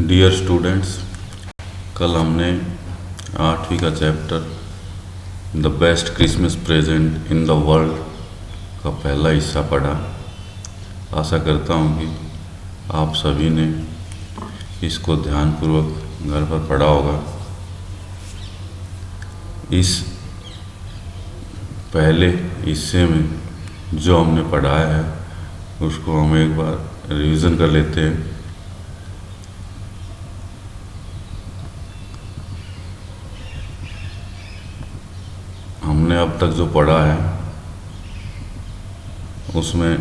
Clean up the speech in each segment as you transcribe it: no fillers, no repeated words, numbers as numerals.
Dear students, कल हमने 8वीं का chapter the best Christmas present in the world का पहला हिस्सा पढ़ा। आशा करता हूँ कि आप सभी ने इसको ध्यानपूर्वक घर पर पढ़ा होगा। इस पहले हिस्से में जो हमने पढ़ाया है उसको हम एक बार रिवीजन कर लेते हैं। हमने अब तक जो पढ़ा है उसमें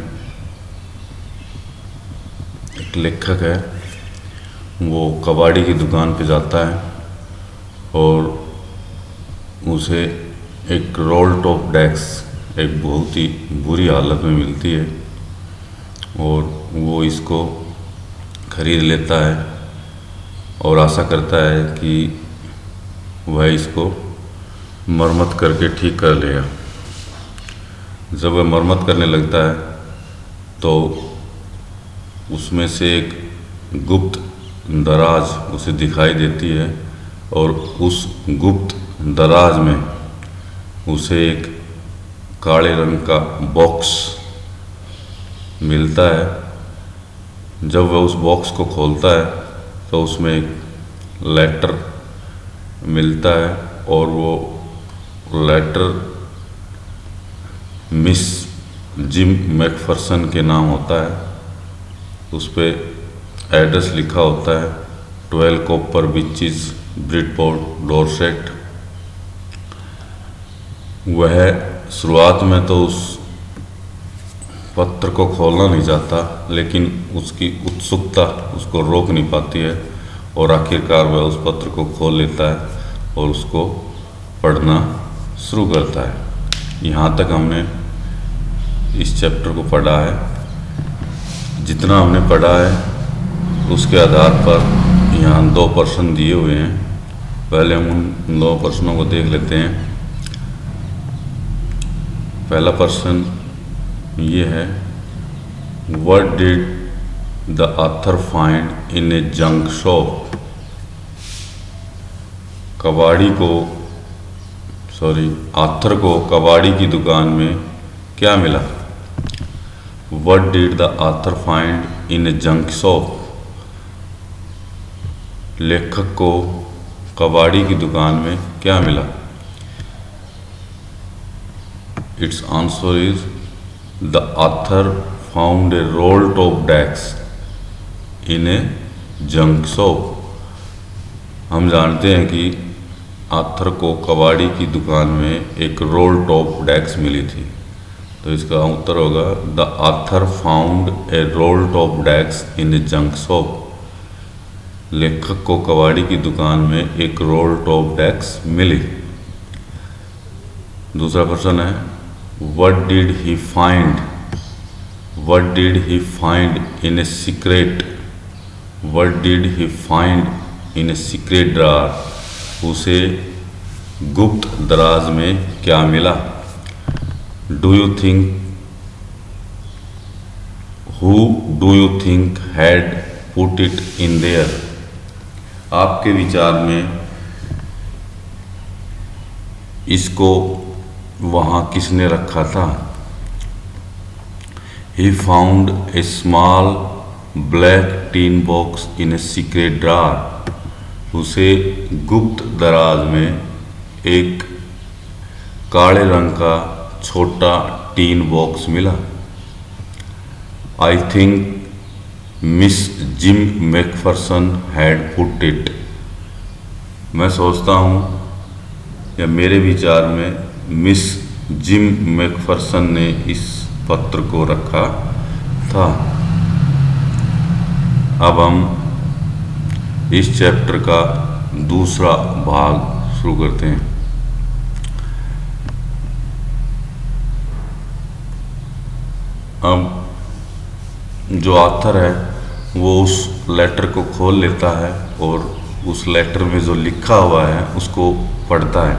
एक लेखक है, वो कबाड़ी की दुकान पे जाता है और उसे एक रोल टॉप डेस्क एक बहुत ही बुरी हालत में मिलती है और वो इसको खरीद लेता है और आशा करता है कि वह इसको मरम्मत करके ठीक कर लेगा। जब वह मरम्मत करने लगता है तो उसमें से एक गुप्त दराज उसे दिखाई देती है और उस गुप्त दराज में उसे एक काले रंग का बॉक्स मिलता है। जब वह उस बॉक्स को खोलता है तो उसमें एक लेटर मिलता है और वो लेटर मिस जिम मैकफरसन के नाम होता है। उस पर एड्रेस लिखा होता है 12 कॉपर बीचेस ब्रिडपोर्ट डॉर्सेट। वह शुरुआत में तो उस पत्र को खोलना नहीं चाहता, लेकिन उसकी उत्सुकता उसको रोक नहीं पाती है और आखिरकार वह उस पत्र को खोल लेता है और उसको पढ़ना शुरू करता है। यहाँ तक हमने इस चैप्टर को पढ़ा है। जितना हमने पढ़ा है उसके आधार पर यहाँ 2 प्रश्न दिए हुए हैं। पहले हम उन 2 प्रश्नों को देख लेते हैं। पहला प्रश्न ये है, what did the author find in A junk shop. Author को कबाड़ी की दुकान में क्या मिला। What did the author find in A junk shop. लेखक को कबाड़ी की दुकान में क्या मिला। It's answer is the author found a role top desk in A junk shop. हम जानते हैं कि ऑथर को कबाड़ी की दुकान में एक रोल टॉप डेस्क मिली थी, तो इसका उत्तर होगा the author found a role top desk in A junk shop. लेखक को कबाड़ी की दुकान में एक रोल टॉप डेस्क मिली। दूसरा प्रश्न है, what did he find in a secret. What did he find in a secret drawer. उसे गुप्त दराज में क्या मिला। Who do you think had put it in their. आपके विचार में इसको वहाँ किसने रखा था। He found a small black tin box in a secret drawer. उसे गुप्त दराज में एक काले रंग का छोटा टीन बॉक्स मिला। I think miss gym McPherson had put it. मैं सोचता हूँ या मेरे विचार में मिस जिम मैकफरसन ने इस पत्र को रखा था। अब हम इस चैप्टर का दूसरा भाग शुरू करते हैं। अब जो ऑथर है वो उस लेटर को खोल लेता है और उस लेटर में जो लिखा हुआ है उसको पढ़ता है।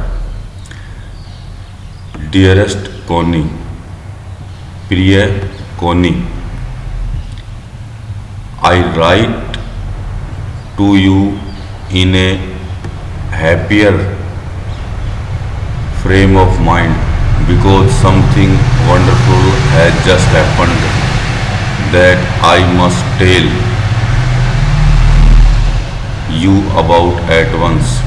डियरेस्ट कोनी, प्रिय कोनी, I write to you in a happier frame of mind because something wonderful has just happened that I must tell you about at once.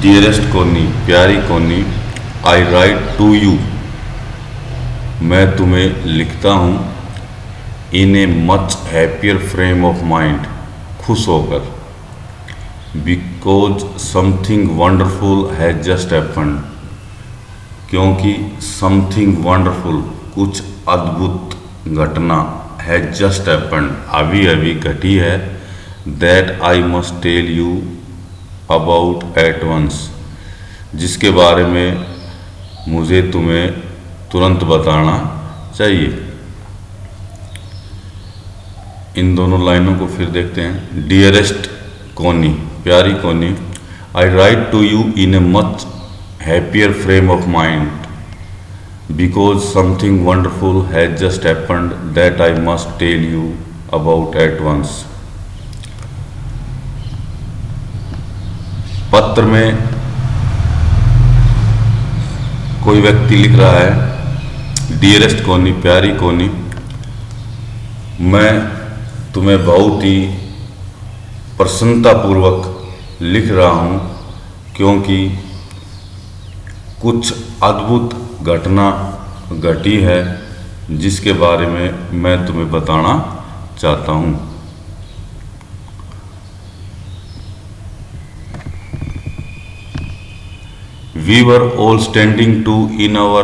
Dearest Connie, प्यारी कोनी, I write to you, मैं तुम्हें लिखता हूँ, in a much happier frame of mind, खुश होकर, because something wonderful has just happened, क्योंकि something wonderful, कुछ अद्भुत घटना has just happened, अभी अभी घटी है, that I must tell you about at once, जिसके बारे में मुझे तुम्हें तुरंत बताना चाहिए। इन दोनों लाइनों को फिर देखते हैं। डियरेस्ट कोनी, प्यारी Connie, I write to you in a much happier frame of mind because something wonderful has just happened that I must tell you about at once. पत्र में कोई व्यक्ति लिख रहा है, डियरेस्ट कोनी, प्यारी कोनी, मैं तुम्हें बहुत ही प्रसन्नतापूर्वक लिख रहा हूँ क्योंकि कुछ अद्भुत घटना घटी है जिसके बारे में मैं तुम्हें बताना चाहता हूँ। We were all standing to in our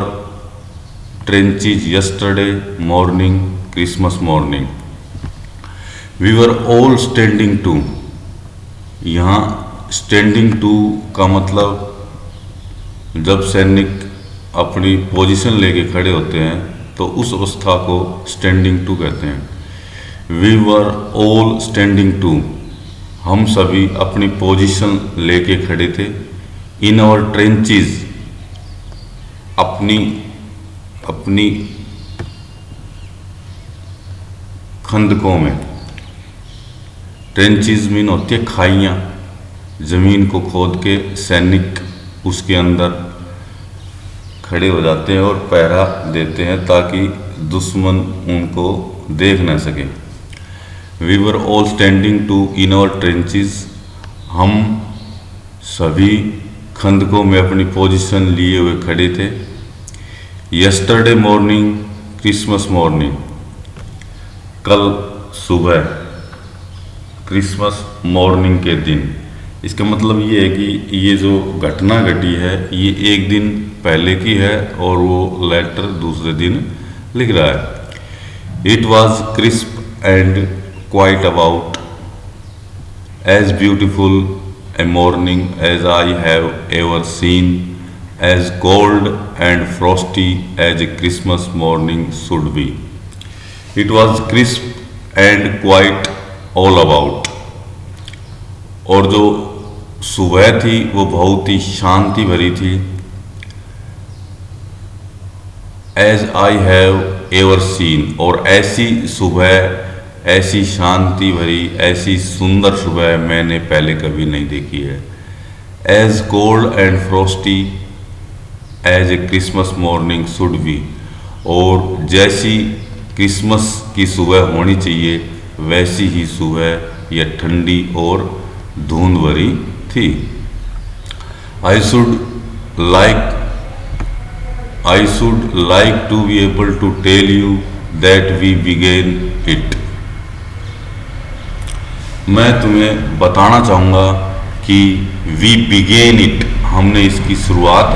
trenches yesterday morning, Christmas morning. We were all standing to, यहाँ standing to का मतलब जब सैनिक अपनी पोजीशन लेके खड़े होते हैं तो उस अवस्था को standing to कहते हैं। We were all standing to, हम सभी अपनी पोजीशन लेके खड़े थे। इन आवर ट्रेंचेस, अपनी खंदकों में। ट्रेंचेस मीन होती है खाइयाँ, ज़मीन को खोद के सैनिक उसके अंदर खड़े हो जाते हैं और पहरा देते हैं ताकि दुश्मन उनको देख न सके। We were all standing to in our trenches, हम सभी खंदकों में अपनी पोजीशन लिए हुए खड़े थे। यस्टरडे मॉर्निंग, क्रिसमस मॉर्निंग, कल सुबह, क्रिसमस मॉर्निंग के दिन। इसका मतलब ये है कि ये जो घटना घटी है ये एक दिन पहले की है और वो लेटर दूसरे दिन लिख रहा है। It was crisp and quite about as beautiful a morning as I have ever seen, as cold and frosty as a Christmas morning should be. It was crisp and quite all about. और जो सुबह थी वो बहुत ही शांति भरी थी। As I have ever seen, और ऐसी सुबह, ऐसी शांति भरी, ऐसी सुंदर सुबह मैंने पहले कभी नहीं देखी है। As cold and frosty as a Christmas morning should be, और जैसी क्रिसमस की सुबह होनी चाहिए वैसी ही सुबह यह ठंडी और धुंध भरी थी। I should like to be able to tell you that we began it, मैं तुम्हें बताना चाहूँगा कि वी बिगेन इट, हमने इसकी शुरुआत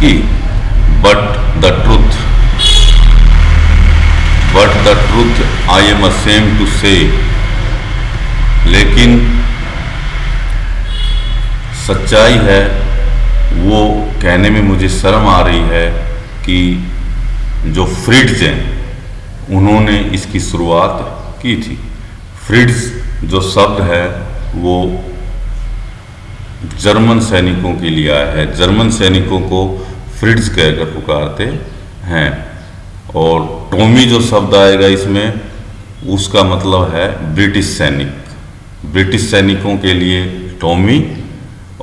की। But the truth I am ashamed to say, लेकिन सच्चाई है वो कहने में मुझे शर्म आ रही है कि जो फ्रिट्ज हैं उन्होंने इसकी शुरुआत की थी। फ्रिट्ज जो शब्द है वो जर्मन सैनिकों के लिए आया है। जर्मन सैनिकों को फ्रिट्ज कहकर पुकारते हैं। और टॉमी जो शब्द आएगा इसमें उसका मतलब है ब्रिटिश सैनिक। ब्रिटिश सैनिकों के लिए टॉमी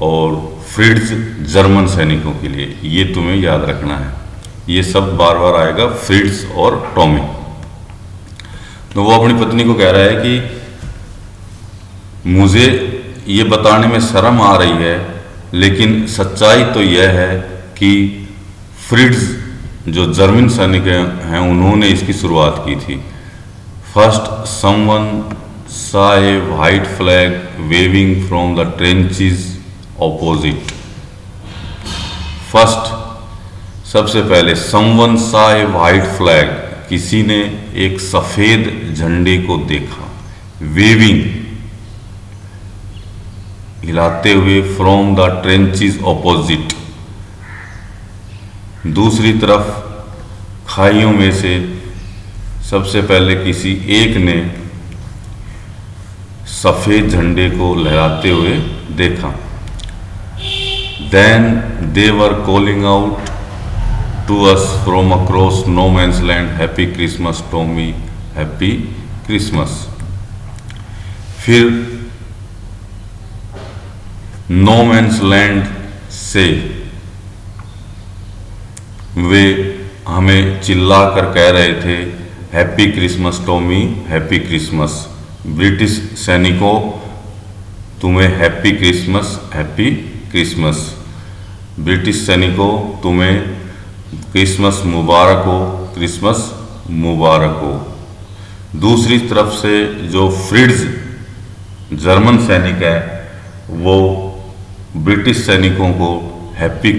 और फ्रिट्ज जर्मन सैनिकों के लिए। ये तुम्हें याद रखना है, ये सब बार बार आएगा, फ्रिट्ज और टॉमी। तो वो अपनी पत्नी को कह रहा है कि मुझे ये बताने में शर्म आ रही है, लेकिन सच्चाई तो यह है कि फ्रिट्ज जो जर्मन सैनिक हैं उन्होंने इसकी शुरुआत की थी। First someone saw a white flag waving from the trenches opposite. First, सबसे पहले, someone saw a white flag, किसी ने एक सफेद झंडे को देखा, waving, हिलाते हुए, from the trenches opposite, दूसरी तरफ खाइयों में से सबसे पहले किसी एक ने सफेद झंडे को लहराते हुए देखा। Then they were calling out to us from across no man's land, Happy Christmas Tommy, Happy Christmas। फिर नो मैंस लैंड से वे हमें चिल्ला कर कह रहे थे, happy Christmas Tommy, happy Christmas. British सैनिकों, तुम्हें happy Christmas, happy Christmas. British सैनिकों, तुम्हें क्रिसमस मुबारक हो, क्रिसमस मुबारक हो। दूसरी तरफ से जो फ्रिट्ज जर्मन सैनिक है वो ब्रिटिश सैनिकों को हैप्पी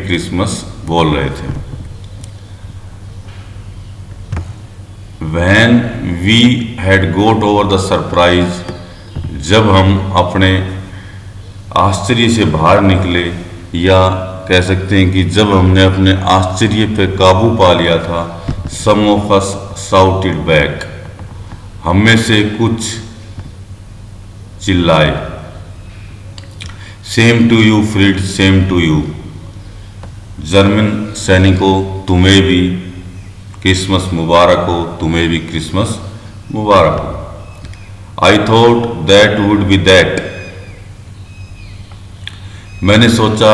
क्रिसमस बोल रहे थे। When we had got over the surprise, जब हम अपने आश्चर्य से बाहर निकले, या कह सकते हैं कि जब हमने अपने आश्चर्य पे काबू पा लिया था, some of us shouted back, हम में से कुछ चिल्लाए, same to you Fritz, same to you. German सैनिकों, तुम्हें भी क्रिसमस मुबारक हो, तुम्हें भी क्रिसमस मुबारक हो। I thought that would be that, मैंने सोचा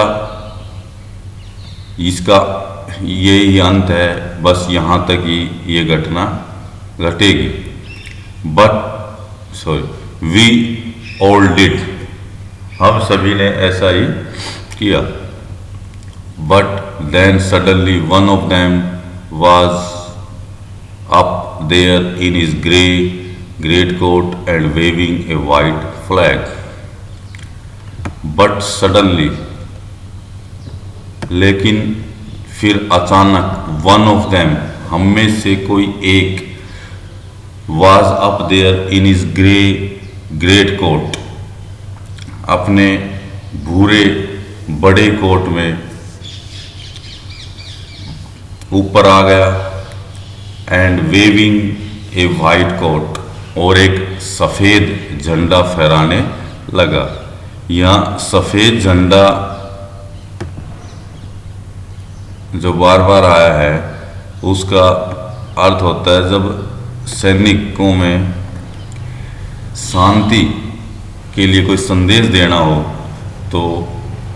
इसका यही अंत है, बस यहाँ तक ही ये घटना घटेगी। वी ऑल डिड, हम सभी ने ऐसा ही किया। But then suddenly one of them was up there in his great coat and waving a white flag. But suddenly, लेकिन फिर अचानक, वन ऑफ देम, हम में से कोई एक, was up there in his great coat, अपने भूरे बड़े कोट में ऊपर आ गया, and waving a white coat, और एक सफ़ेद झंडा फहराने लगा। यहाँ सफ़ेद झंडा जो बार बार आया है उसका अर्थ होता है जब सैनिकों में शांति के लिए कोई संदेश देना हो तो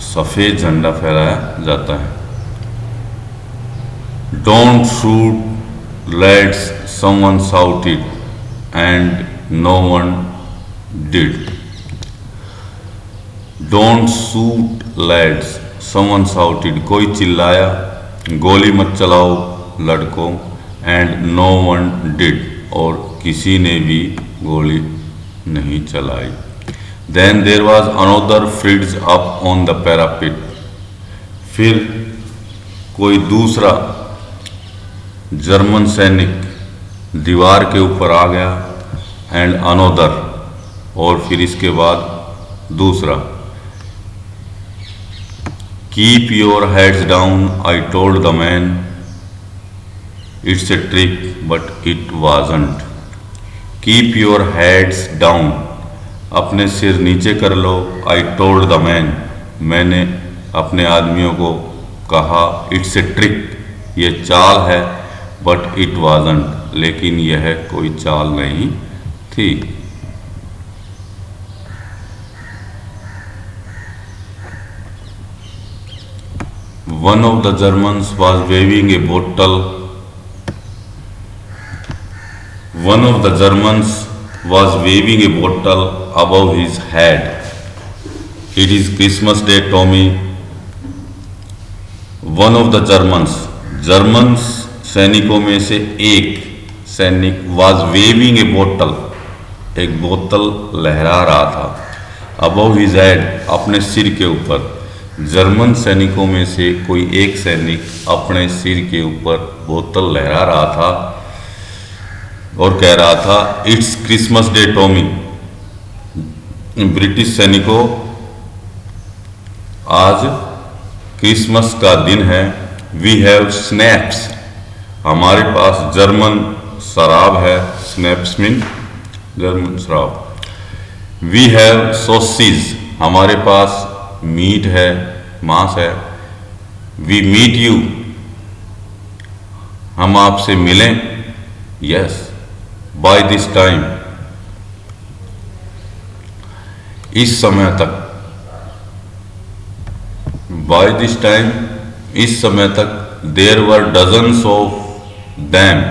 सफ़ेद झंडा फहराया जाता है। Don't shoot lads, someone shouted and no one did. Don't shoot lads, someone shouted, कोई चिल्लाया, गोली मत चलाओ लड़कों, एंड नो वन डिड, और किसी ने भी गोली नहीं चलाई। Then there was another Fritz up on the parapet, फिर कोई दूसरा जर्मन सैनिक दीवार के ऊपर आ गया, एंड अनोदर, और फिर इसके बाद दूसरा। Keep your heads down, I told the man, it's a trick but it wasn't. Keep your heads down, अपने सिर नीचे कर लो, आई टोल्ड द मैन, मैंने अपने आदमियों को कहा, इट्स ए ट्रिक, ये चाल है, बट इट वाजंट, लेकिन यह कोई चाल नहीं थी। One of the Germans was waving a bottle. One of the Germans was waving a bottle above his head. It is Christmas Day, Tommy. One of the Germans सैनिकों में से एक सैनिक was waving a bottle, एक बोतल लहरा रहा था above his head, अपने सिर के ऊपर। जर्मन सैनिकों में से कोई एक सैनिक अपने सिर के ऊपर बोतल लहरा रहा था और कह रहा था, it's Christmas day Tommy. British सैनिकों, आज क्रिसमस का दिन है। वी हैव स्नैप्स, हमारे पास जर्मन शराब है। स्नैप्स मीन जर्मन शराब। वी हैव सॉसेज, हमारे पास मीट है, मांस है। वी मीट यू, हम आपसे मिलें। यस, बाय दिस टाइम, इस समय तक। बाय दिस टाइम, इस समय तक। There were dozens of them,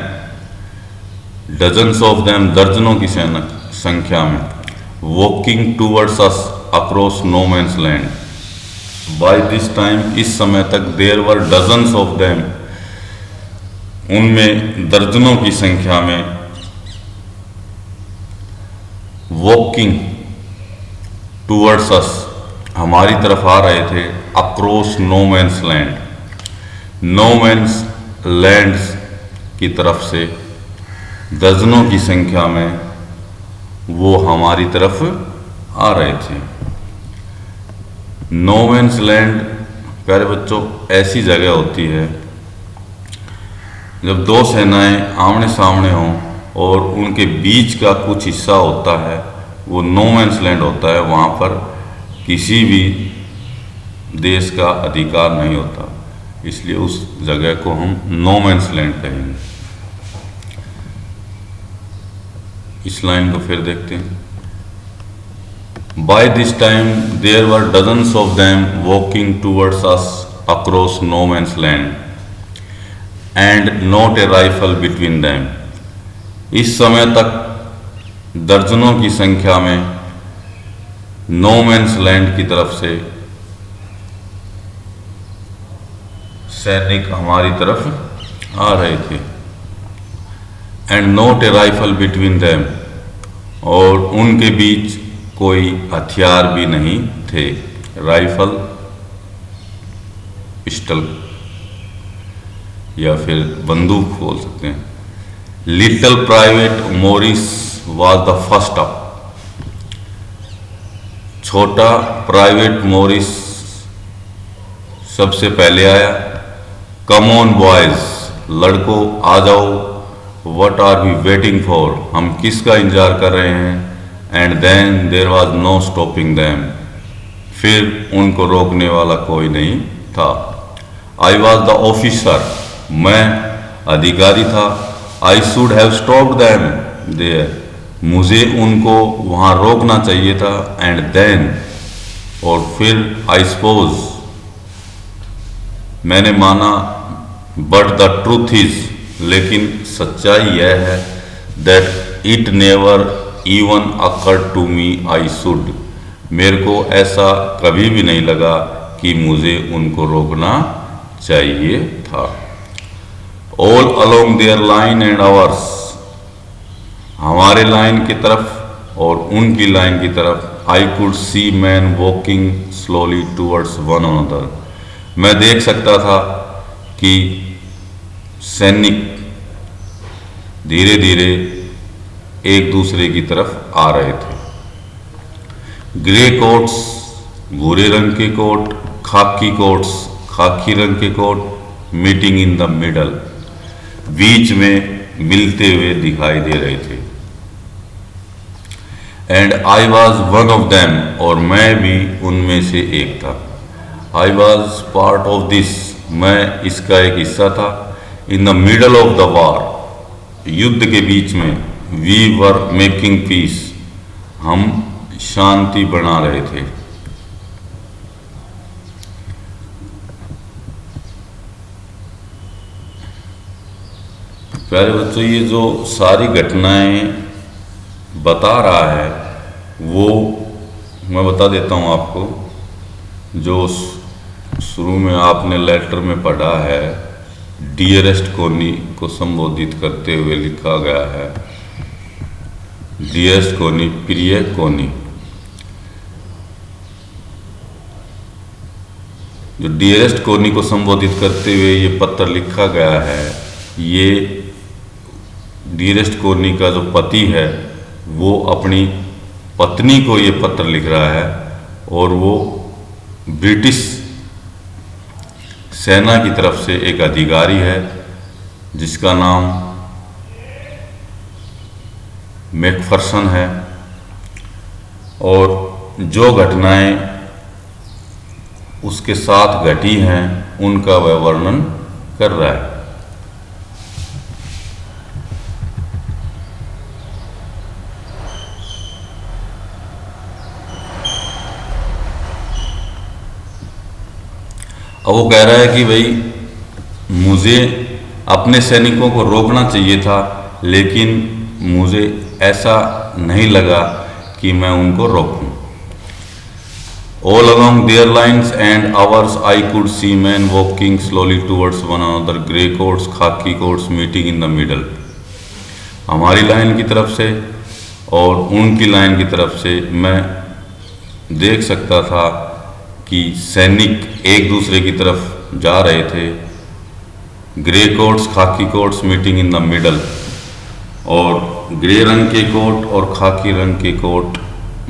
dozens of them दर्जनों की संख्या में। Walking towards us across no man's land. By this time, इस समय तक। There were dozens of them, उनमें दर्जनों की संख्या में। वॉकिंग टूवर्ड्स अस, हमारी तरफ आ रहे थे। Across no man's land, no man's land की तरफ से दर्जनों की संख्या में वो हमारी तरफ आ रहे थे। नो मैंस लैंड, प्यारे बच्चों, ऐसी जगह होती है जब दो सेनाएं आमने सामने हों और उनके बीच का कुछ हिस्सा होता है, वो नो मैंस लैंड होता है। वहाँ पर किसी भी देश का अधिकार नहीं होता, इसलिए उस जगह को हम नो मैंस लैंड कहेंगे। इस लाइन को फिर देखते हैं। By this time there were dozens of them walking towards us across no man's land and not a rifle between them. इस समय तक दर्जनों की संख्या में नो मैंस लैंड की तरफ से सैनिक हमारी तरफ आ रहे थे। And not a rifle between them, और उनके बीच कोई हथियार भी नहीं थे। राइफल, पिस्टल या फिर बंदूक बोल सकते हैं। Little private Morris was the first up. छोटा प्राइवेट मोरिस सबसे पहले आया। कम ऑन बॉयज, लड़कों आ जाओ। What are we waiting for, हम किसका इंतजार कर रहे हैं। And then there was no stopping them, फिर उनको रोकने वाला कोई नहीं था। आई वॉज द ऑफिसर, मैं अधिकारी था। I should have stopped them there, मुझे उनको वहाँ रोकना चाहिए था। एंड देन, और फिर आई सपोज, मैंने माना। बट द ट्रूथ इज, लेकिन सच्चाई यह है, that it never even occurred to me I should, मेरे को ऐसा कभी भी नहीं लगा कि मुझे उनको रोकना चाहिए था। All along their line and ours, हमारे लाइन की तरफ और उनकी लाइन की तरफ। I could see men walking slowly towards one another, मैं देख सकता था कि सैनिक धीरे धीरे एक दूसरे की तरफ आ रहे थे। ग्रे कोट्स, भूरे रंग के कोट। खाकी कोट्स, खाकी रंग के coat. Meeting in the middle, बीच में मिलते हुए दिखाई दे रहे थे। And I was one of them, और मैं भी उनमें से एक था। I was part of this, मैं इसका एक हिस्सा था। In the middle of the war, युद्ध के बीच में। वी वर मेकिंग पीस, हम शांति बना रहे थे। प्यारे बच्चों, ये जो सारी घटनाएं बता रहा है वो मैं बता देता हूँ आपको। जो शुरू में आपने लेटर में पढ़ा है, डियरेस्ट कोनी को संबोधित करते हुए लिखा गया है, डियरेस्ट कोनी, प्रिय कोनी। जो डियरेस्ट कोनी को संबोधित करते हुए ये पत्र लिखा गया है, ये डियरेस्ट कोनी का जो पति है वो अपनी पत्नी को ये पत्र लिख रहा है, और वो ब्रिटिश सेना की तरफ से एक अधिकारी है जिसका नाम मैकफर्सन है। और जो घटनाएं उसके साथ घटी हैं उनका वह वर्णन कर रहा है। अब वो कह रहा है कि भाई मुझे अपने सैनिकों को रोकना चाहिए था, लेकिन मुझे ऐसा नहीं लगा कि मैं उनको रोकूं। All along their lines and ours, I could see men walking slowly towards one another, grey coats, khaki coats meeting in the middle. हमारी लाइन की तरफ से और उनकी लाइन की तरफ से मैं देख सकता था कि सैनिक एक दूसरे की तरफ जा रहे थे। ग्रे कोट्स, खाकी quotes meeting in the middle, और ग्रे रंग के कोट और खाकी रंग के कोट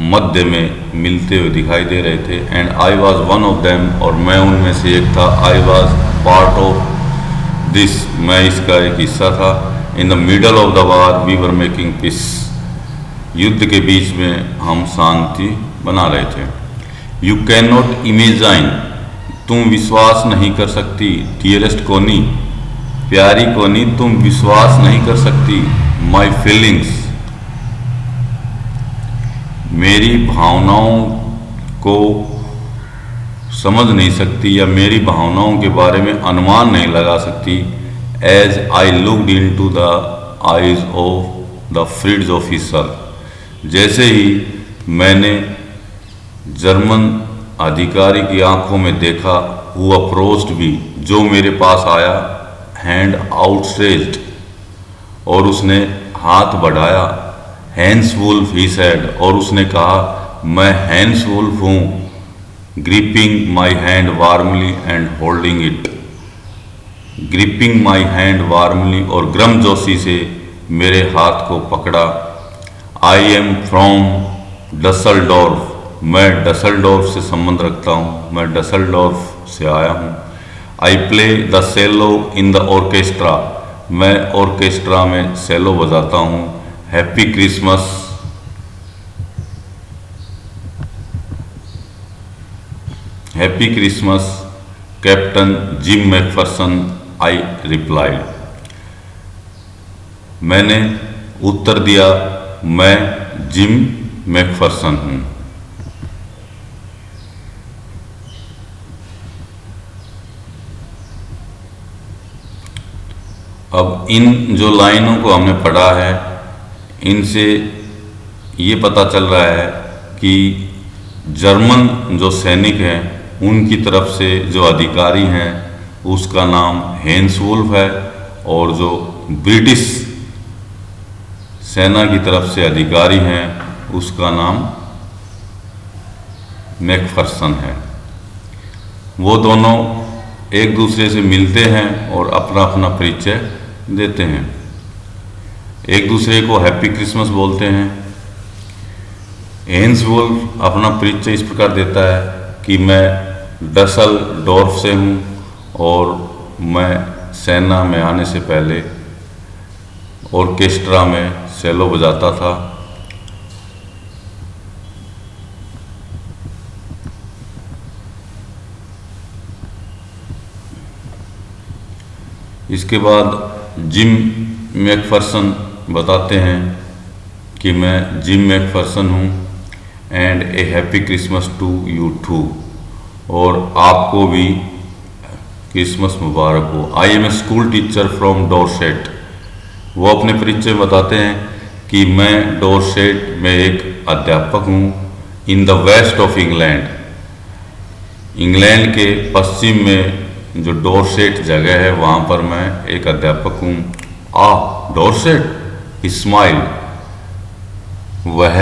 मध्य में मिलते हुए दिखाई दे रहे थे। And I was one of them, और मैं उनमें से एक था। I was part of this, मैं इसका एक हिस्सा था। In the middle of the war we were making peace, युद्ध के बीच में हम शांति बना रहे थे। यू कैन नॉट इमेजाइन, तुम विश्वास नहीं कर सकती। डियरेस्ट कोनी, प्यारी कोनी, तुम विश्वास नहीं कर सकती। माई फीलिंग्स, मेरी भावनाओं को समझ नहीं सकती या मेरी भावनाओं के बारे में अनुमान नहीं लगा सकती। As I looked into the eyes of the Fritz officer, जैसे ही मैंने जर्मन अधिकारी की आंखों में देखा, हु अप्रोच्ड मी, जो मेरे पास आया, हैंड आउटस्ट्रेच्ड, और उसने हाथ बढ़ाया। हैंस वुल्फ ही सेड, और उसने कहा मैं हैंस वुल्फ हूँ। Gripping my hand warmly and holding it, gripping my hand warmly, और गर्मजोशी से मेरे हाथ को पकड़ा। आई एम फ्रॉम डसलडोर्फ, मैं डसलडोर्फ से संबंध रखता हूँ, मैं डसलडोर्फ से आया हूँ। I play the cello in the orchestra, मैं ऑर्केस्ट्रा में सेलो बजाता हूँ। Happy Christmas, happy Christmas captain Jim McPherson, I replied, मैंने उत्तर दिया, मैं जिम मैकफर्सन हूँ। अब इन जो लाइनों को हमने पढ़ा है, इनसे ये पता चल रहा है कि जर्मन जो सैनिक हैं उनकी तरफ से जो अधिकारी हैं उसका नाम हैंस वुल्फ है, और जो ब्रिटिश सेना की तरफ से अधिकारी हैं उसका नाम मैकफर्सन है। वो दोनों एक दूसरे से मिलते हैं और अपना अपना परिचय देते हैं। एक दूसरे को हैप्पी क्रिसमस बोलते हैं। हैंस वुल्फ अपना परिचय इस प्रकार देता है कि मैं डसलडोर्फ से हूँ और मैं सेना में आने से पहले ऑर्केस्ट्रा में सेलो बजाता था। इसके बाद जिम मैकफर्सन बताते हैं कि मैं जिम मैकफर्सन हूँ, and a happy Christmas to you too, और आपको भी क्रिसमस मुबारक हो। I am a school teacher from Dorset, वो अपने परिचय बताते हैं कि मैं डोरसेट में एक अध्यापक हूँ in the west of England. England के पश्चिम में जो डोरसेट जगह है वहाँ पर मैं एक अध्यापक हूँ। डोरसेट स्माइल, वह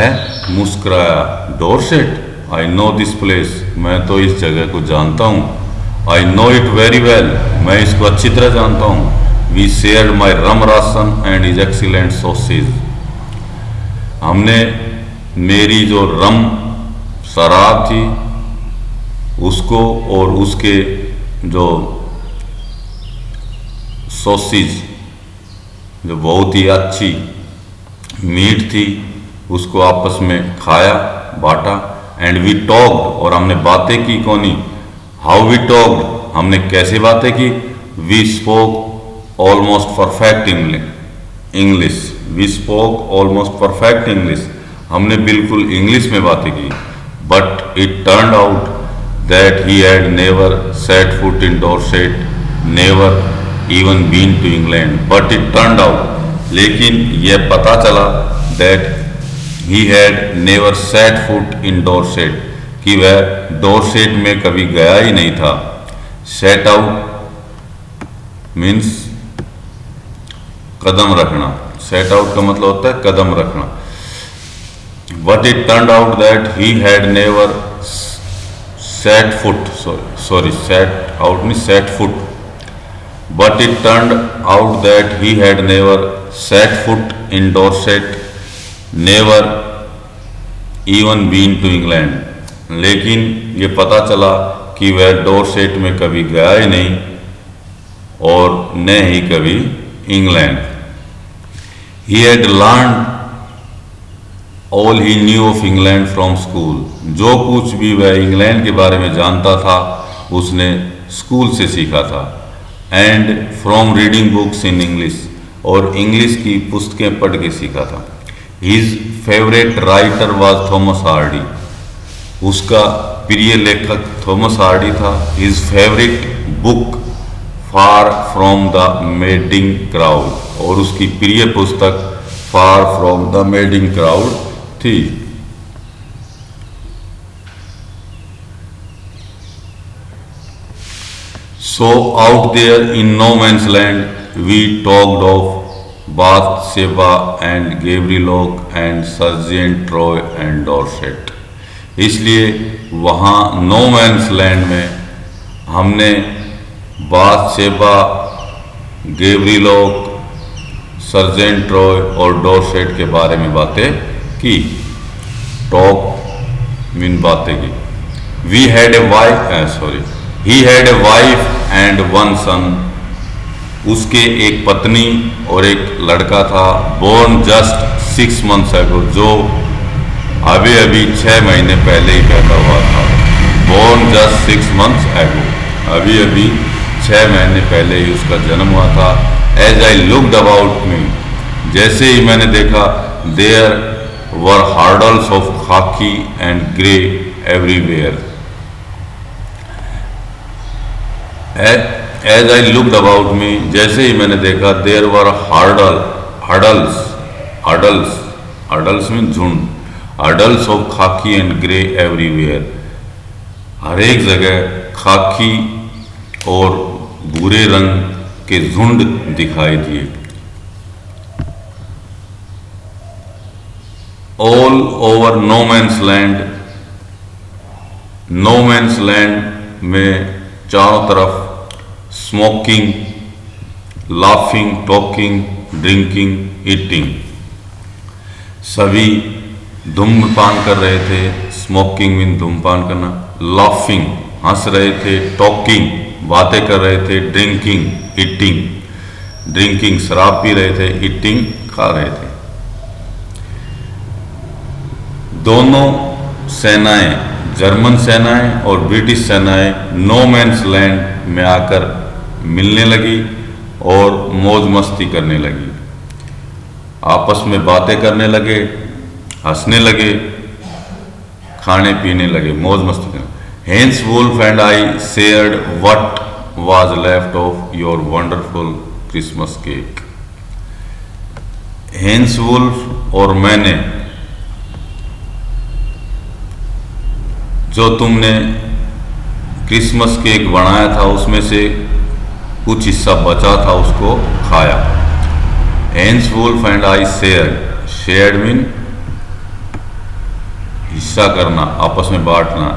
मुस्कुराया। Dorset, I know this place, मैं तो इस जगह को जानता हूँ। I know it very well, मैं इसको अच्छी तरह जानता हूँ। We share my rum ration and is excellent sausage, हमने मेरी जो रम शराब थी उसको और उसके जो सॉसेज जो बहुत ही अच्छी मीट थी उसको आपस में खाया, बांटा। एंड वी टॉक्ड, और हमने बातें की। कौनी? हाउ वी टॉक्ड, हमने कैसे बातें की? We spoke almost perfect English. We spoke almost perfect English, हमने बिल्कुल इंग्लिश में बातें की। But it turned out that he had never set foot in Dorset, never even been to England. But it turned out, लेकिन यह पता चला that he had never set foot in Dorset, कि वह डोरसेट में कभी गया ही नहीं था। सेट आउट मीन्स कदम रखना। सेट आउट का मतलब होता है कदम रखना। But it turned out that he had never set foot, sorry set out mean set foot. But it turned out that he had never set foot in Dorset, never even been to England. लेकिन ये पता चला कि वह Dorset में कभी गया ही नहीं और न ही कभी England. He had learned all he knew of England from school, जो कुछ भी वह इंग्लैंड के बारे में जानता था उसने स्कूल से सीखा था। And from reading books in English, और इंग्लिश की पुस्तकें पढ़ के सीखा था। His favourite writer was Thomas Hardy, उसका प्रिय लेखक थॉमस हार्डी था। His favourite book Far from the Madding Crowd, और उसकी प्रिय पुस्तक Far from the Madding Crowd थी। So out there in no man's land we talked of Bathsheba and Gabriel Oak and Sergeant Troy and Dorset. इसलिए वहाँ no man's land में हमने Bathsheba, Gabriel Oak, Sergeant Troy और डोरसेट के बारे में बातें की। टॉक मीन बातें की। We had a wife, he had a wife and one son, उसके एक पत्नी और एक लड़का था। बोर्न जस्ट 6 months ago, जो अभी अभी 6 महीने पहले ही पैदा हुआ था। बोर्न जस्ट 6 months ago, अभी अभी 6 महीने पहले ही उसका जन्म हुआ था। As I looked about me, जैसे ही मैंने देखा, there were hurdles of khaki and grey everywhere. As I looked about me, जैसे ही मैंने देखा, देयर वर हर्डल्स मीन झुंड, hurdles of khaki and grey everywhere, हर एक जगह खाकी और भूरे रंग के झुंड दिखाई दिए। All over no man's land, no man's land में चारों तरफ smoking, laughing, talking, drinking, eating, सभी धूम्रपान कर रहे थे। स्मोकिंग मीन धूम्रपान करना, लाफिंग हंस रहे थे, टॉकिंग बातें कर रहे थे, ड्रिंकिंग ईटिंग, ड्रिंकिंग शराब पी रहे थे, ईटिंग खा रहे थे। दोनों सेनाएं, जर्मन सेनाएं और ब्रिटिश सेनाएं नो मैंस लैंड में आकर मिलने लगी और मौज मस्ती करने लगी, आपस में बातें करने लगे, हंसने लगे, खाने पीने लगे, मौज मस्ती करने। Hans Wolf and I shared what was left of your wonderful Christmas cake. Hans Wolf और मैंने जो तुमने क्रिसमस केक बनाया था उसमें से कुछ हिस्सा बचा था उसको खाया। Hans Wolf and I shared, shared mean हिस्सा करना, आपस में बांटना,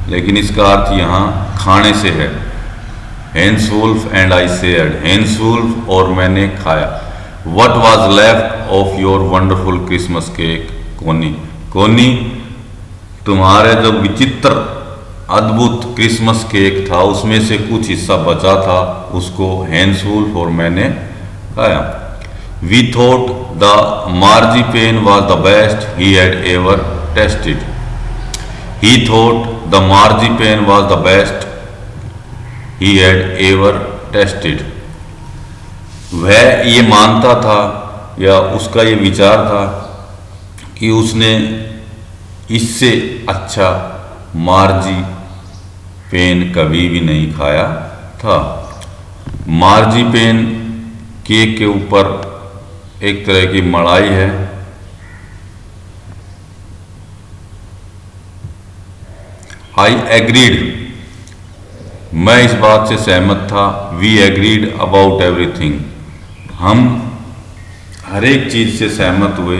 लेकिन इसका अर्थ यहाँ खाने से है। Hans Wolf and I shared, Hans Wolf और मैंने खाया। What was left of your wonderful Christmas cake Connie, Connie तुम्हारे जो विचित्र अद्भुत क्रिसमस केक था उसमें से कुछ हिस्सा बचा था, उसको हेंस वुल्फ और मैंने खाया। We thought the marzipan was the best he had ever tasted, he thought the marzipan was the best he had ever tasted. वह ये मानता था या उसका ये विचार था कि उसने इससे अच्छा मार्जी पेन कभी भी नहीं खाया था। मार्जी पेन केक के ऊपर एक तरह की मलाई है। आई एग्रीड, मैं इस बात से सहमत था। वी एग्रीड अबाउट एवरीथिंग, हम हर एक चीज से सहमत हुए।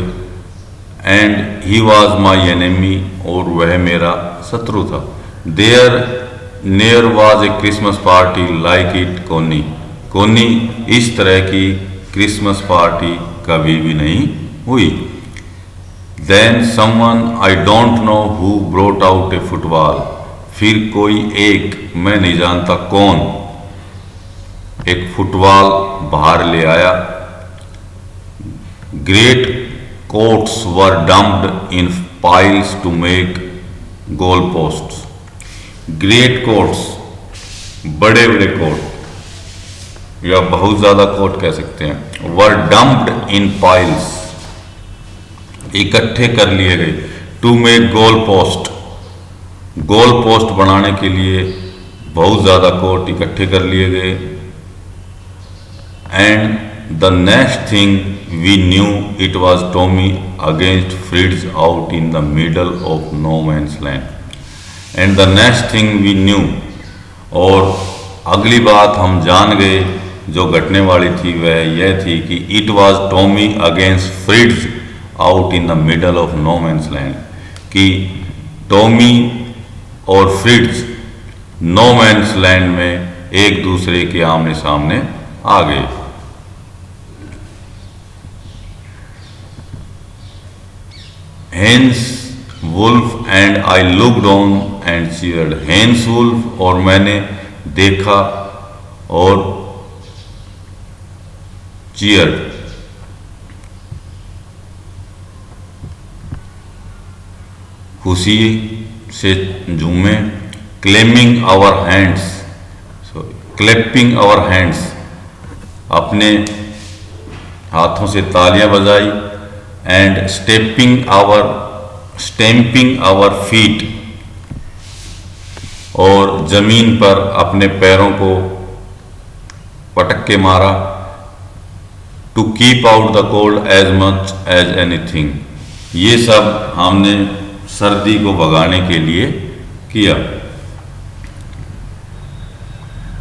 And he was my enemy, और वह मेरा शत्रु था। There never was a Christmas party like it Connie, Connie इस तरह की क्रिसमस पार्टी कभी भी नहीं हुई। Then someone I don't know who brought out a football, फिर कोई एक, मैं नहीं जानता कौन, एक फुटबॉल बाहर ले आया। Great coats were dumped in piles to make goal posts. Great coats, बड़े बड़े कोट या बहुत ज्यादा कोट कह सकते हैं, वर डम्प्ड इन पाइल्स, इकट्ठे कर लिए गए। To make goal post, goal post बनाने के लिए बहुत ज्यादा कोट इकट्ठे कर लिए गए। And the next thing we knew it was Tommy against Fritz out in the middle of no man's land. And the next thing we knew, और अगली बात हम जान गए जो घटने वाली थी वह यह थी कि it was Tommy against Fritz out in the middle of no man's land, कि टॉमी और फ्रिड्स नो मैंस लैंड में एक दूसरे के आमने सामने आ गए। Hans Wolf and I looked on and cheered, Hans Wolf और मैंने देखा और चीयर्ड, खुशी से झूमे। Clapping our hands, clapping our hands, अपने हाथों से तालियां बजाई। एंड स्टैम्पिंग आवर फीट, और जमीन पर अपने पैरों को पटक के मारा। To keep out the cold as much as anything, ये सब हमने सर्दी को भगाने के लिए किया।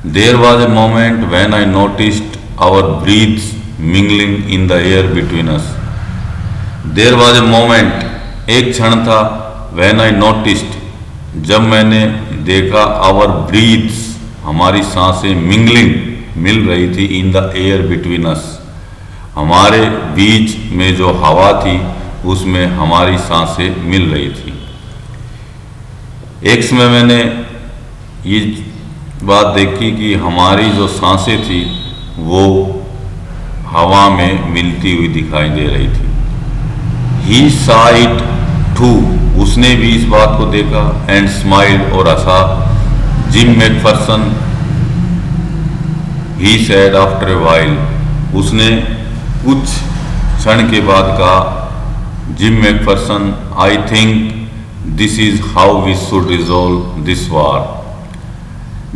There was a moment when I noticed our breaths mingling in the air between us. There was a moment, एक क्षण था, व्हेन आई नोटिस्ड, जब मैंने देखा, आवर ब्रीथ्स, हमारी सांसें, मिंगलिंग, मिल रही थी, इन द एयर बिटवीन अस, हमारे बीच में जो हवा थी उसमें हमारी सांसें मिल रही थी। एक समय मैंने ये बात देखी कि हमारी जो सांसें थी वो हवा में मिलती हुई दिखाई दे रही थी। ही saw it too, उसने भी इस बात को देखा। एंड स्माइल्ड, और हंसा। Jim McPherson, he said after a while, उसने कुछ क्षण के बाद कहा, Jim McPherson, I think this is how we should resolve this war,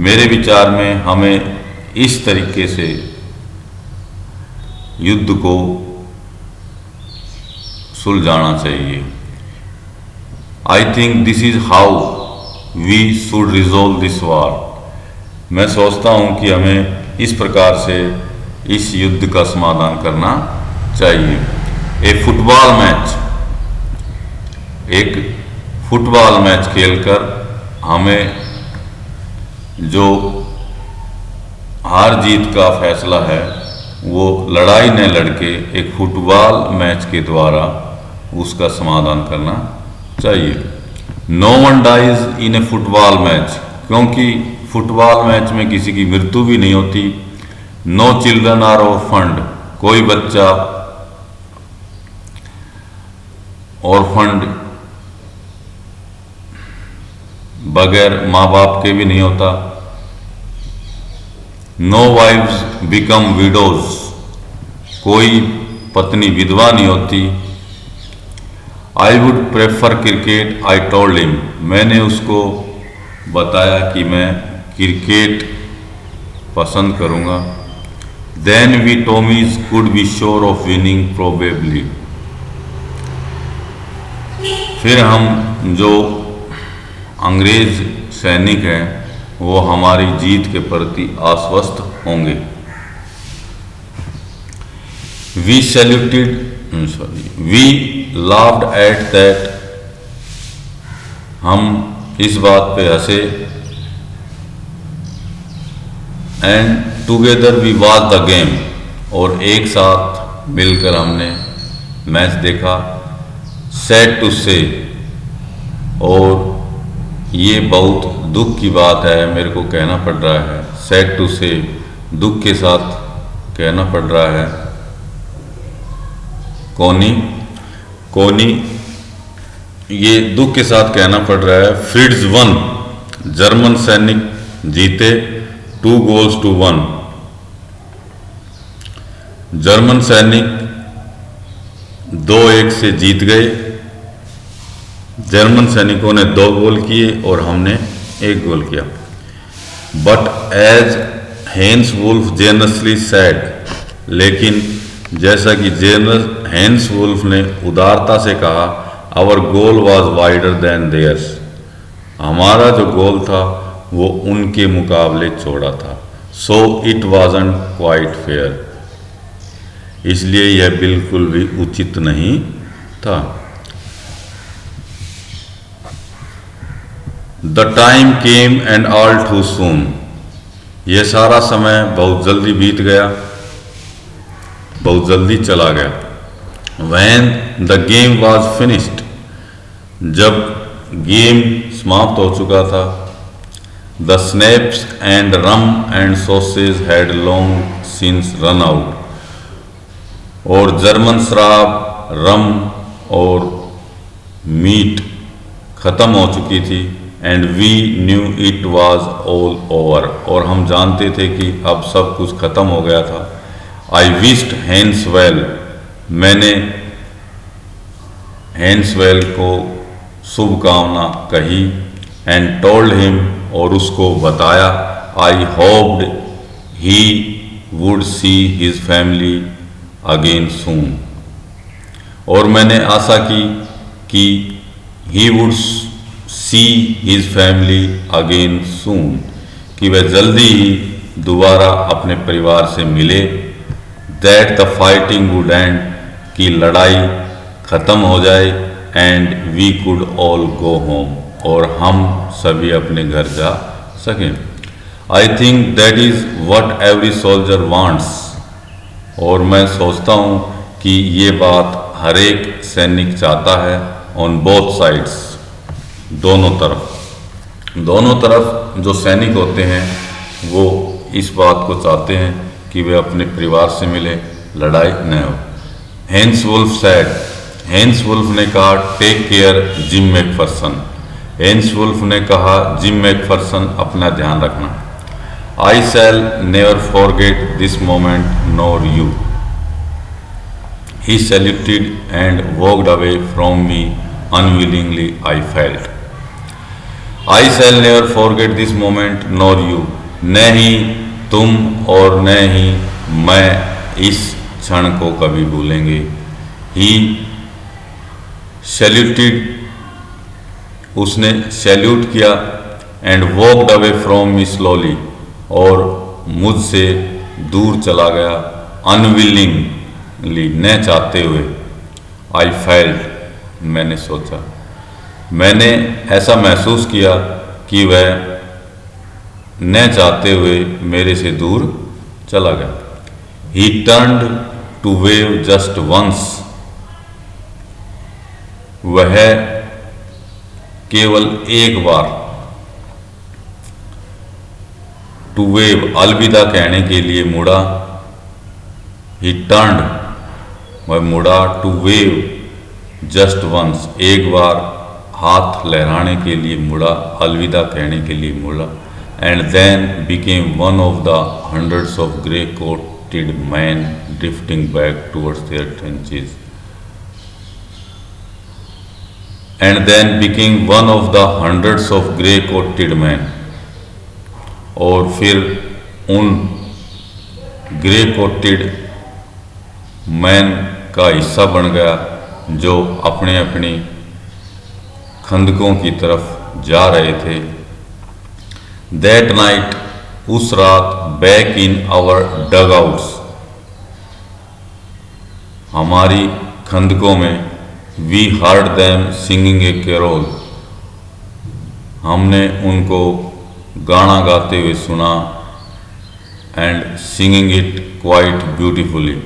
मेरे विचार में हमें इस तरीके से युद्ध को सुलझाना चाहिए। I think this is how we should resolve this war. मैं सोचता हूँ कि हमें इस प्रकार से इस युद्ध का समाधान करना चाहिए। एक फुटबॉल मैच खेलकर हमें जो हार जीत का फैसला है वो लड़ाई न लड़के एक फुटबॉल मैच के द्वारा उसका समाधान करना चाहिए। No one dies in a football match, क्योंकि फुटबॉल मैच में किसी की मृत्यु भी नहीं होती। नो चिल्ड्रन आर ऑर्फन्ड, कोई बच्चा ऑर्फन्ड बगैर माँ बाप के भी नहीं होता। नो वाइव्स बिकम विडोज, कोई पत्नी विधवा नहीं होती। I would prefer cricket, I told him, मैंने उसको बताया कि मैं क्रिकेट पसंद करूँगा। Then we Tommies could be sure of winning probably, फिर हम जो अंग्रेज सैनिक हैं वो हमारी जीत के प्रति आश्वस्त होंगे। वी लाफ्ड एट दैट, हम इस बात पे हंसे। And together we watch the game, और एक साथ मिलकर हमने मैच देखा। सैड टू से, और ये बहुत दुख की बात है, मेरे को कहना पड़ रहा है। सैड टू से, दुख के साथ कहना पड़ रहा है। कोनी ये दुख के साथ कहना पड़ रहा है। फ्रिड्स वन, जर्मन सैनिक जीते। 2 goals to 1, जर्मन सैनिक 2-1 से जीत गए। जर्मन सैनिकों ने 2 गोल किए और हमने 1 गोल किया। But as Hans Wolf generously said, लेकिन जैसा कि हेंस वुल्फ ने उदारता से कहा, our goal was wider than theirs, हमारा जो गोल था वो उनके मुकाबले चौड़ा था। So it wasn't quite fair, इसलिए यह बिल्कुल भी उचित नहीं था। The time came and all too soon, यह सारा समय बहुत जल्दी बीत गया, बहुत जल्दी चला गया। When the game was finished, जब गेम समाप्त हो चुका था। The schnapps and rum and sausage had long since run out, और जर्मन शराब, रम और मीट ख़त्म हो चुकी थी। And we knew it was all over, और हम जानते थे कि अब सब कुछ ख़त्म हो गया था। आई विश्ड हैंस वेल, मैंने हैंस वेल को शुभकामना कही। एंड टोल्ड हिम, और उसको बताया, I hoped he would see his family again soon, और मैंने आशा की कि he would see his family again soon, कि वह जल्दी ही दोबारा अपने परिवार से मिले। That the fighting would end, कि लड़ाई ख़त्म हो जाए। And we could all go home, और हम सभी अपने घर जा सकें। I think that is what every soldier wants, और मैं सोचता हूँ कि ये बात हर एक सैनिक चाहता है। ऑन बोथ साइड्स, दोनों तरफ जो सैनिक होते हैं वो इस बात को चाहते हैं कि वे अपने परिवार से मिले, लड़ाई न हो। Hans Wolf said, Hans Wolf ने कहा, take care Jim McPherson, Hans Wolf ने कहा, जिम मैकफरसन अपना ध्यान रखना। I shall never forget this moment nor you, he saluted and walked away from me unwillingly I felt. I shall never forget this moment nor you, न ही तुम और न ही मैं इस क्षण को कभी भूलेंगे। ही सैल्यूटेड, उसने सैल्यूट किया, and walked away from me slowly, और मुझसे दूर चला गया, अनविलिंगली, न चाहते हुए। आई फेल्ट, मैंने सोचा, मैंने ऐसा महसूस किया कि वह न चाहते हुए मेरे से दूर चला गया। He turned to wave just once, वह केवल एक बार, टू वेव, अलविदा कहने के लिए मुड़ा। ही टर्न्ड, वह मुड़ा, टू वेव जस्ट वंस, एक बार हाथ लहराने के लिए मुड़ा, अलविदा कहने के लिए मुड़ा। And then became one of the hundreds of grey coated men drifting back towards their trenches. And then became one of the hundreds of grey coated men, और फिर उन ग्रे कोटेड मैन का हिस्सा बन गया जो अपने अपनी खंदकों की तरफ जा रहे थे। दैट नाइट, उस रात, बैक इन आवर डगआउट्स, हमारी खंदकों में, we heard them singing a carol, हमने उनको गाना गाते हुए सुना, and singing it quite beautifully,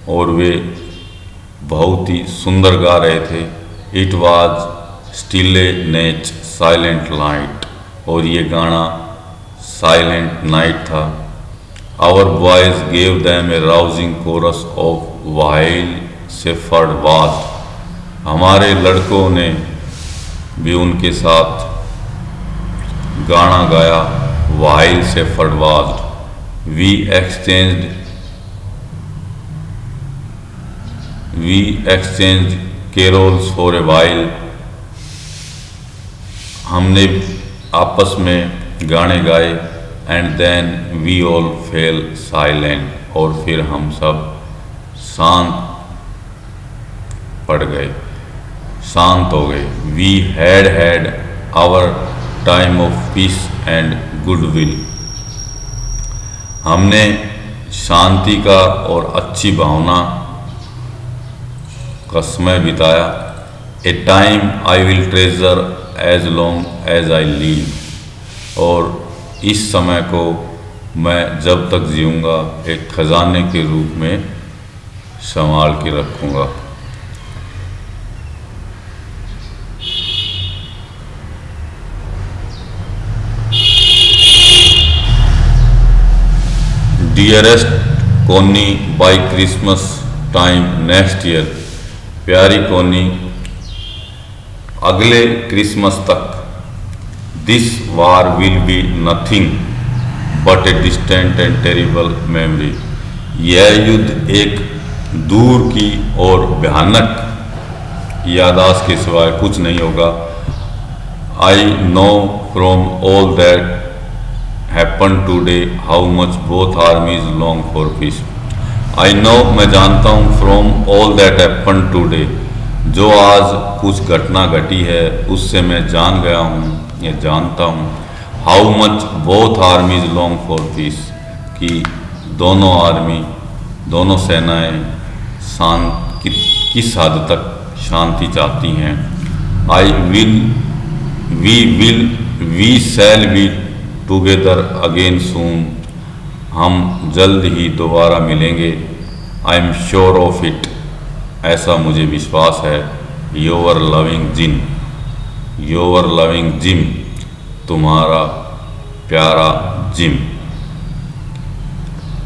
और वे बहुत ही सुंदर गा रहे थे। इट वाज स्टिल ए नेच साइलेंट नाइट, और ये गाना साइलेंट नाइट था। Our boys gave them a rousing chorus of while shepherd was, हमारे लड़कों ने भी उनके साथ गाना गाया, while shepherd was. We exchange carols for a while, हमने आपस में गाने गाए। And then we all fell silent, और फिर हम सब शांत पड़ गए, शांत हो गए। We had our time of peace and goodwill, हमने शांति का और अच्छी भावना का समय बिताया। A time I will treasure as long as I live, और इस समय को मैं जब तक जीऊँगा एक खजाने के रूप में संभाल के रखूँगा। डियरेस्ट कोनी, by Christmas time next year, प्यारी कोनी, अगले क्रिसमस तक, this war will be nothing but a distant and terrible memory, यह युद्ध एक दूर की और भयानक याददाश्त के सिवाय कुछ नहीं होगा। I know from all that happen today how much both आर्मीज long for piece, I know, मैं जानता हूँ, from all that happen today, जो आज कुछ घटना घटी है उससे मैं जान गया हूँ, ये जानता हूँ। How much both आर्मीज long for piece, कि दोनों आर्मी, दोनों सेनाएं किस हद तक शांति चाहती हैं। I will, we shall be together again soon, हम जल्द ही दोबारा मिलेंगे। I am sure of it, ऐसा मुझे विश्वास है। Your loving Jim, your loving Jim, तुम्हारा प्यारा जिम।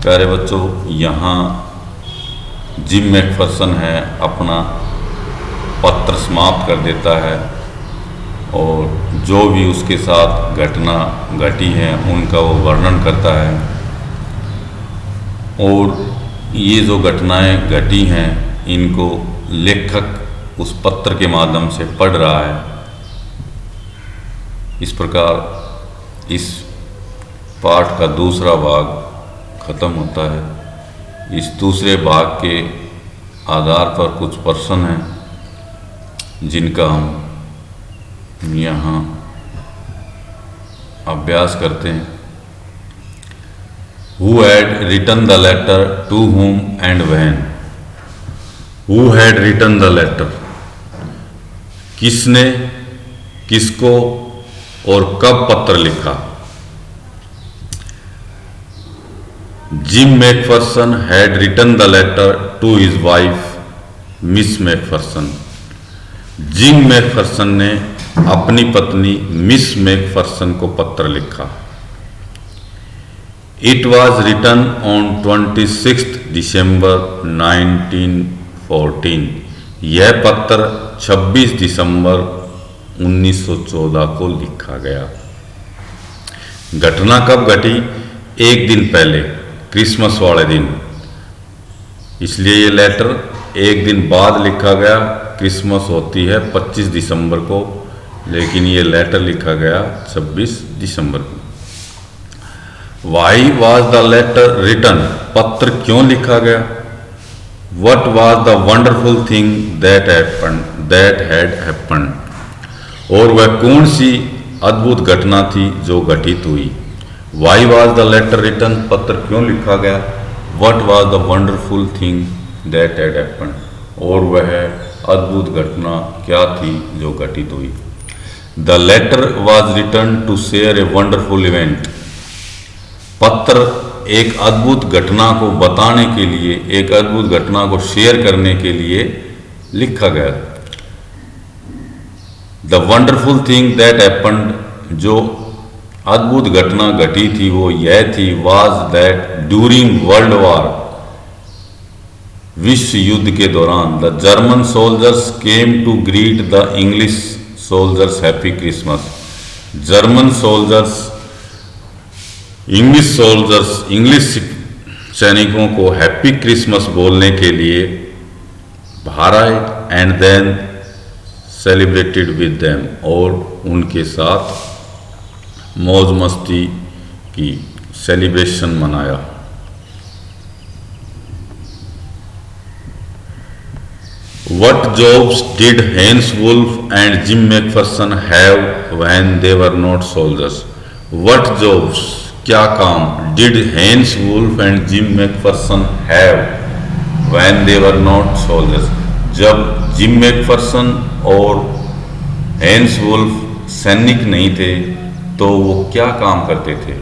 प्यारे बच्चों, यहाँ जिम मैकफर्सन है अपना पत्र समाप्त कर देता है और जो भी उसके साथ घटना घटी है उनका वो वर्णन करता है। और ये जो घटनाएं घटी हैं इनको लेखक उस पत्र के माध्यम से पढ़ रहा है। इस प्रकार इस पाठ का दूसरा भाग खत्म होता है। इस दूसरे भाग के आधार पर कुछ प्रश्न हैं जिनका हम यहाँ अभ्यास करते हैं। Who had written the letter, to whom and when? Who had written the letter? किसने किसको और कब पत्र लिखा? Gym Macpherson had written the letter to his wife, miss Macpherson. Gym Macpherson ने अपनी पत्नी मिस मैकफर्सन को पत्र लिखा। It was written on 26th December 1914। यह पत्र 26 दिसंबर 1914 को लिखा गया। घटना कब घटी? एक दिन पहले, क्रिसमस वाले दिन। इसलिए ये लेटर एक दिन बाद लिखा गया। क्रिसमस होती है 25 दिसंबर को, लेकिन ये लेटर लिखा गया 26 दिसंबर को। Why was the letter written? पत्र क्यों लिखा गया? What was the wonderful thing that had happened? और वह कौन सी अद्भुत घटना थी जो घटित हुई? Why was the letter written? पत्र क्यों लिखा गया? What was the wonderful thing that had happened? और वह अद्भुत घटना क्या थी जो घटित हुई? The letter was written to share a wonderful event. पत्र एक अद्भुत घटना को बताने के लिए, एक अद्भुत घटना को शेयर करने के लिए लिखा गया। The wonderful thing that happened, जो अद्भुत घटना घटी थी वो यह थी, was that during World War, विश्व युद्ध के दौरान, the German soldiers came to greet the English soldiers happy Christmas. German soldiers English सैनिकों को हैप्पी क्रिसमस बोलने के लिए बाहर आए, and then celebrated with them, और उनके साथ मौज मस्ती की, सेलिब्रेशन मनाया। What jobs did Hans Wolf and Jim McPherson have when they were not soldiers? What jobs, क्या काम, did Hans Wolf and Jim McPherson have when they were not soldiers? जब जिम मैकफर्सन और Hans Wolf सैनिक नहीं थे तो वो क्या काम करते थे?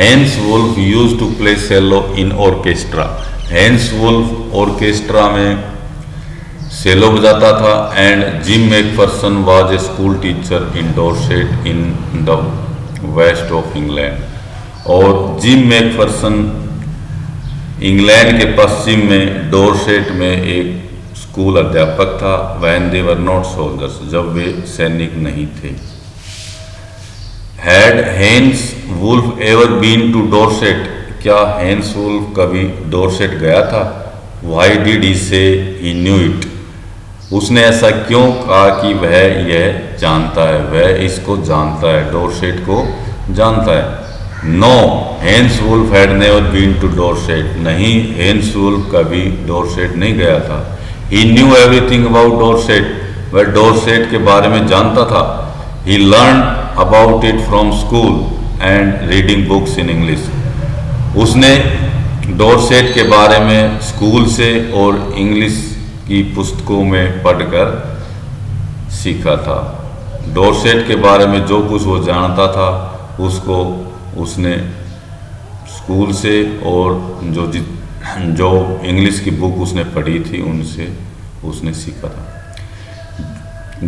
Hans Wolf used to play cello in orchestra. Hans Wolf orchestra में सेलो बजाता था। And Jim McPherson was a school teacher in Dorset in the west of England. और जिम मैकफर्सन इंग्लैंड के पश्चिम में डॉर्सेट में एक स्कूल अध्यापक था। When they were not soldiers, जब वे सैनिक नहीं थे। Had Hans Wolf ever been to Dorset, क्या हैंस वुल्फ कभी डॉर्सेट गया था? व्हाई डिड ही से ही न्यू इट, उसने ऐसा क्यों कहा कि वह यह जानता है, वह इसको जानता है, डॉर्सेट को जानता है। No, Hans Wolf had never been to Dorset, नहीं, हैंस वुल्फ कभी डॉर्सेट नहीं गया था। He knew everything about Dorset, वह डॉर्सेट के बारे में जानता था। He learn about it from school and reading books in English, उसने डॉर्सेट के बारे में स्कूल से और इंग्लिश की पुस्तकों में पढ़कर सीखा था। डॉर्सेट के बारे में जो कुछ वो जानता था उसको उसने स्कूल से और जो इंग्लिश की बुक उसने पढ़ी थी उनसे उसने सीखा था।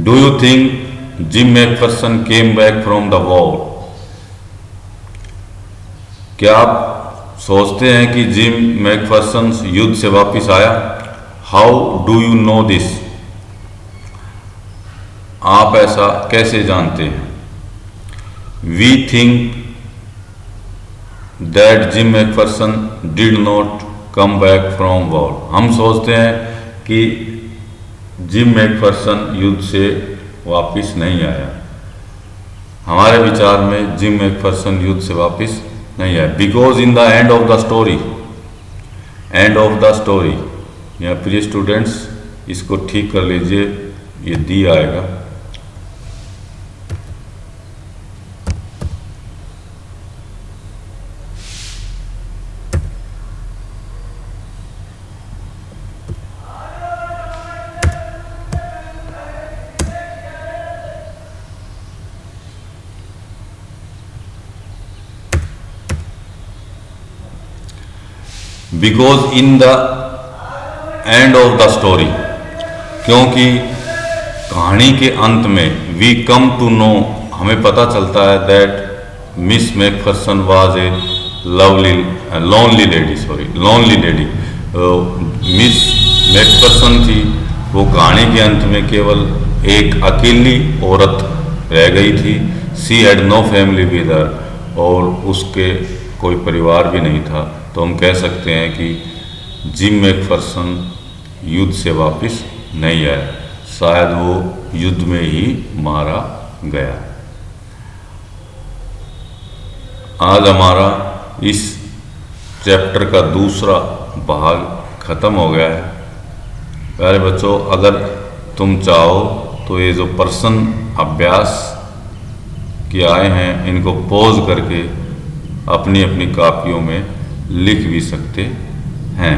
Do you think gym Macpherson came back from the war, क्या आप सोचते हैं कि जिम मैकफर्सन युद्ध से वापस आया? How do you know this, आप ऐसा कैसे जानते हैं? We think that Jim McPherson did not come back from war, हम सोचते हैं कि जिम मैकफर्सन युद्ध से वापस नहीं आया। हमारे विचार में जिम मैकफर्सन युद्ध से वापस नहीं आया। Because in the end of the story, end of the story, या प्रिय स्टूडेंट्स इसको ठीक कर लीजिए। ये दी आएगा। Because in the end of the story, क्योंकि कहानी के अंत में वी कम टू नो, हमें पता चलता है that miss McPherson was a lonely lady. Miss McPherson थी, वो कहानी के अंत में केवल एक अकेली औरत रह गई थी। She had no family with her, और उसके कोई परिवार भी नहीं था। तो हम कह सकते हैं कि जिम मैकफरसन युद्ध से वापस नहीं आया, शायद वो युद्ध में ही मारा गया। आज हमारा इस चैप्टर का दूसरा भाग ख़त्म हो गया है। प्यारे बच्चों, अगर तुम चाहो तो ये जो प्रश्न अभ्यास के आए हैं, इनको पॉज करके अपनी अपनी कापियों में लिख भी सकते हैं।